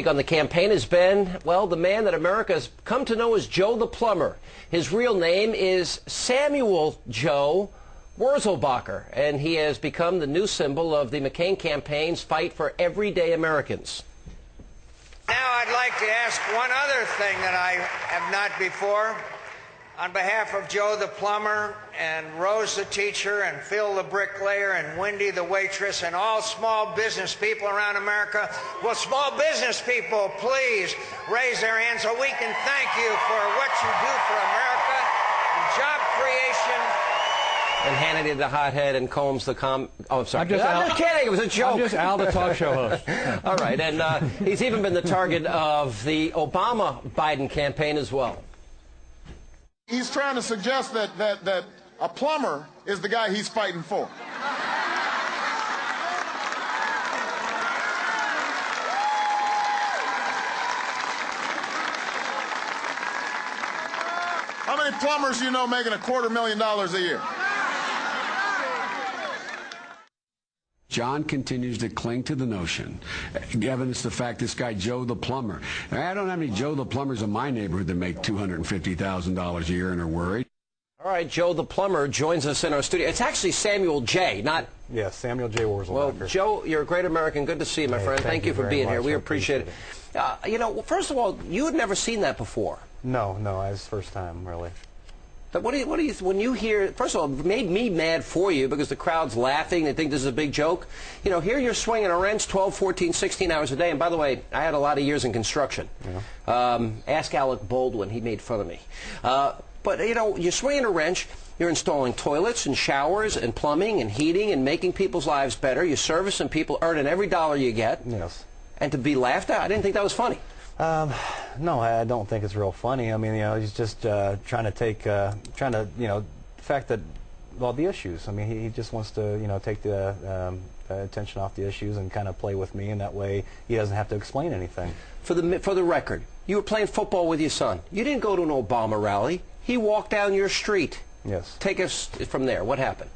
On the campaign has been, well, the man that America has come to know as Joe the Plumber. His real name is Samuel Joe Wurzelbacher, and he has become the new symbol of the McCain campaign's fight for everyday Americans. Now I'd like to ask one other thing that I have not before. On behalf of Joe the Plumber and Rose the teacher and Phil the bricklayer and Wendy the waitress and all small business people around America, will small business people please raise their hands so we can thank you for what you do for America and job creation. And Hannity the hothead and Colmes the I'm sorry. I'm just kidding. It was a joke. I'm just Al the talk show host. All right. And he's even been the target of the Obama-Biden campaign as well. He's trying to suggest that a plumber is the guy he's fighting for. How many plumbers do you know making $250,000 a year? John continues to cling to the notion, evidence the fact this guy Joe the Plumber. I don't have any Joe the Plumbers in my neighborhood that make $250,000 a year and are worried. All right, Joe the Plumber joins us in our studio. It's actually Samuel J., not... Yes, Samuel J. Wurzelbacher. Well, Joe, you're a great American. Good to see you, my friend. Thank you for being here. We appreciate it. You know, first of all, you had never seen that before. No, it was the first time, really. But what do you, when you hear, first of all, it made me mad for you because the crowd's laughing. They think this is a big joke. You know, here you're swinging a wrench 12, 14, 16 hours a day. And by the way, I had a lot of years in construction. Yeah. Ask Alec Baldwin. He made fun of me. But, you know, you're swinging a wrench. You're installing toilets and showers and plumbing and heating and making people's lives better. You're servicing people, earning every dollar you get. Yes. And to be laughed at, I didn't think that was funny. No, I don't think it's real funny. I mean, you know, he's just trying to, you know, the fact that, well, the issues. I mean, he just wants to, you know, take the attention off the issues and kind of play with me, and that way he doesn't have to explain anything. For the record, you were playing football with your son. You didn't go to an Obama rally. He walked down your street. Yes. Take us from there. What happened?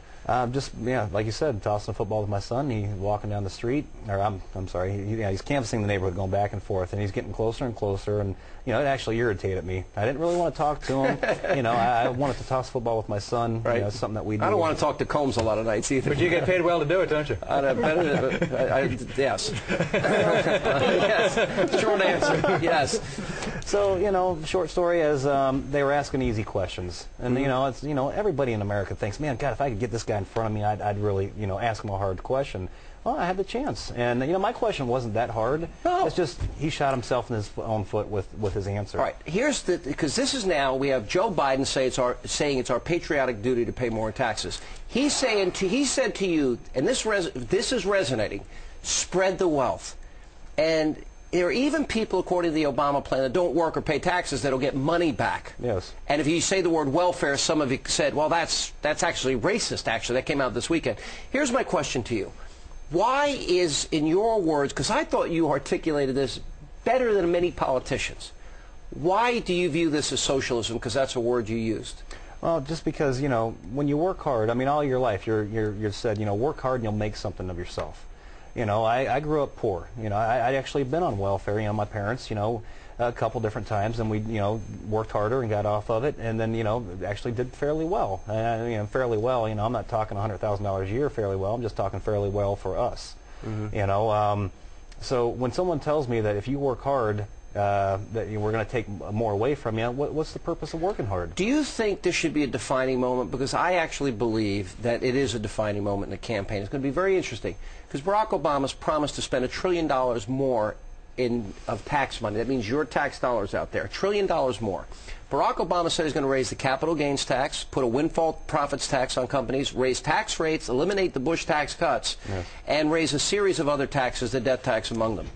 Just, yeah, like you said, tossing a football with my son. He's walking down the street, or I'm sorry, he's canvassing the neighborhood, going back and forth, and he's getting closer and closer, and, you know, it actually irritated me. I didn't really want to talk to him. You know, I wanted to toss football with my son. Right. You know, something that we do. I don't want to talk to Colmes a lot of nights either. But you get paid well to do it, don't you? Yes. Yes. Short answer. Yes. So, you know, short story is they were asking easy questions, and you know, it's, you know, everybody in America thinks, man, God, if I could get this guy in front of me, I'd really, you know, ask him a hard question. Well, I had the chance, and you know, my question wasn't that hard. No. It's just he shot himself in his own foot with his answer. All right, here's the, because this is now, we have Joe Biden saying it's our patriotic duty to pay more taxes. He said to you, and this is resonating, spread the wealth. And there are even people, according to the Obama plan, that don't work or pay taxes that'll get money back. Yes. And if you say the word welfare, some of you said, well, that's actually racist, actually. That came out this weekend. Here's my question to you. Why is, in your words, because I thought you articulated this better than many politicians, why do you view this as socialism? Because that's a word you used. Well, just because, you know, when you work hard, I mean, all your life, you're said, you know, work hard and you'll make something of yourself. You know, I grew up poor. You know, I'd actually been on welfare. You know, my parents, you know, a couple different times, and we, you know, worked harder and got off of it, and then, you know, actually did fairly well. You know, fairly well. You know, I'm not talking $100,000 a year fairly well. I'm just talking fairly well for us. Mm-hmm. You know, so when someone tells me that if you work hard, that we're going to take more away from you, what's the purpose of working hard? Do you think this should be a defining moment? Because I actually believe that it is a defining moment in the campaign. It's going to be very interesting because Barack Obama's promised to spend $1 trillion more of tax money. That means your tax dollars out there, $1 trillion more. Barack Obama said he's going to raise the capital gains tax, put a windfall profits tax on companies, raise tax rates, eliminate the Bush tax cuts, yes, and raise a series of other taxes, the death tax among them.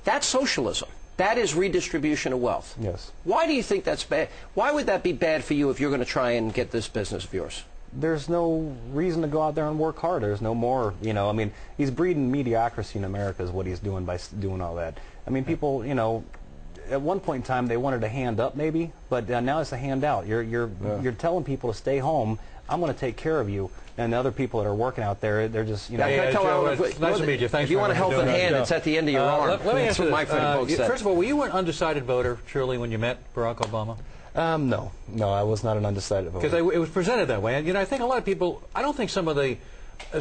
That's socialism. That is redistribution of wealth. Yes. Why do you think that's bad? Why would that be bad for you if you're going to try and get this business of yours? There's no reason to go out there and work hard. There's no more, you know, I mean, he's breeding mediocrity in America is what he's doing by doing all that. I mean, people, you know, at one point in time they wanted a hand up maybe, but now it's a hand out. You're telling people to stay home. I'm going to take care of you. And the other people that are working out there, they're just, you know. Yeah, Joe, it's nice to meet you. Thanks if you want a helping hand, it's at the end of your arm. Let me That's answer what my this. friend Bogue said. First of all, were you an undecided voter, Shirley, when you met Barack Obama? No, I was not an undecided voter. Because it was presented that way. And, you know, I think a lot of people, I don't think some of the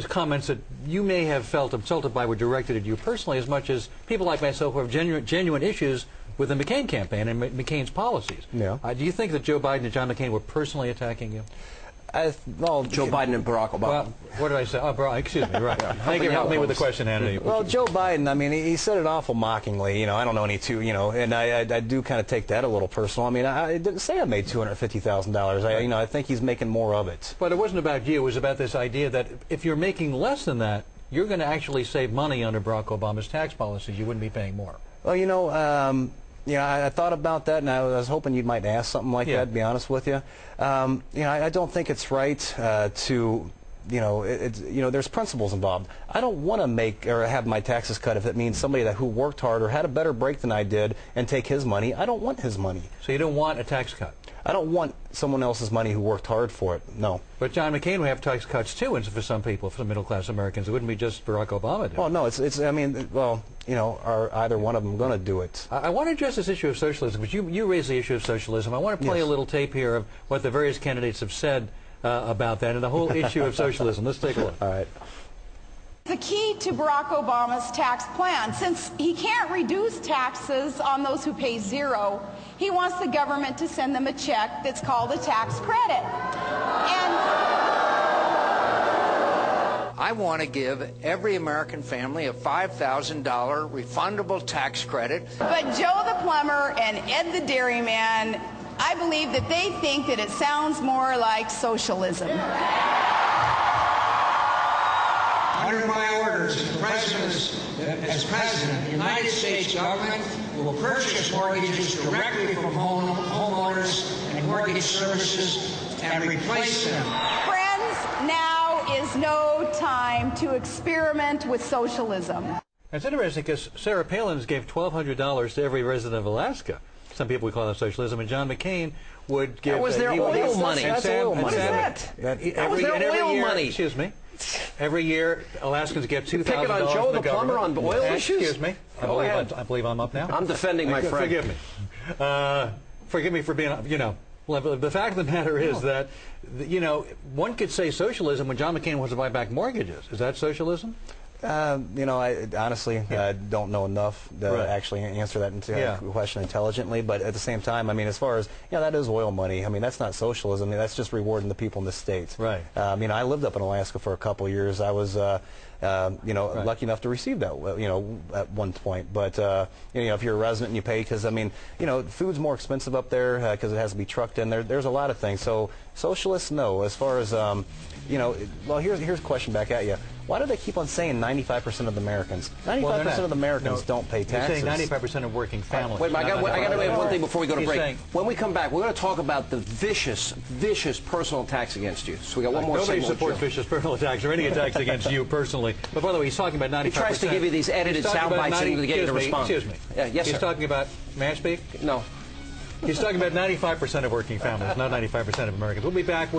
comments that you may have felt insulted by were directed at you personally as much as people like myself who have genuine issues with the McCain campaign and McCain's policies. Yeah. Do you think that Joe Biden and John McCain were personally attacking you? Well, Joe Biden and Barack Obama. Well, what did I say? Oh, Barack, excuse me, right. Thank you for helping me with the question, Hannity. Well, Joe Biden, I mean, he said it awful mockingly. You know, I don't know any two, you know, and I do kind of take that a little personal. I mean, I didn't say I made $250,000. You know, I think he's making more of it. But it wasn't about you. It was about this idea that if you're making less than that, you're going to actually save money under Barack Obama's tax policies. You wouldn't be paying more. Well, you know, I thought about that, and I was hoping you might ask something like that, to be honest with you. You know, I don't think it's right to, you know, there's principles involved. I don't want to make or have my taxes cut if it means somebody who worked hard or had a better break than I did and take his money. I don't want his money. So you don't want a tax cut? I don't want someone else's money who worked hard for it, no. But John McCain would have tax cuts too, and for some people, for some middle-class Americans. It wouldn't be just Barack Obama doing it. Well, no, I mean, well, you know, are either one of them going to do it? I want to address this issue of socialism, because you raised the issue of socialism. I want to play a little tape here of what the various candidates have said about that and the whole issue of socialism. Let's take a look. All right. The key to Barack Obama's tax plan, since he can't reduce taxes on those who pay zero, he wants the government to send them a check that's called a tax credit. And I want to give every American family a $5,000 refundable tax credit. But Joe the plumber and Ed the dairyman, I believe that they think that it sounds more like socialism. Under my orders, as President, the United States government will purchase mortgages directly from homeowners and mortgage services and replace them. Friends, now is no time to experiment with socialism. It's interesting because Sarah Palin gave $1,200 to every resident of Alaska. Some people would call that socialism, and John McCain would give... That was their oil money. That's oil money. What is that? That was their oil money. Excuse me. Every year, Alaskans get $2,000 picking on Joe the plumber on oil issues? Excuse me. I believe I'm up now. I'm defending my friend. Forgive me. Forgive me for being, you know. Well, the fact of the matter is that, you know, one could say socialism when John McCain wants to buy back mortgages. Is that socialism? You know, I honestly don't know enough to actually answer that question intelligently. But at the same time, I mean, as far as, you know, that is oil money. I mean, that's not socialism. I mean, that's just rewarding the people in the States. Right. You know, I lived up in Alaska for a couple of years. I was, you know, lucky enough to receive that, you know, at one point. But, you know, if you're a resident and you pay, because, I mean, you know, food's more expensive up there because it has to be trucked in. There's a lot of things. So socialists, no. As far as, you know, well, here's a question back at you. Why do they keep on saying 95% of Americans? 95% of Americans don't pay taxes. You're saying 95% of working families. Wait, I got to add one thing before we go to break. Saying, when we come back, we're going to talk about the vicious personal attacks against you. So we got one more nobody segment. supports vicious personal attacks or any attacks against you personally. But by the way, he's talking about 95%. He tries to give you these edited sound bites to get you to respond. Excuse me. Yes, sir. He's talking about, may I speak? No. He's talking about 95% of working families, not 95% of Americans. We'll be back with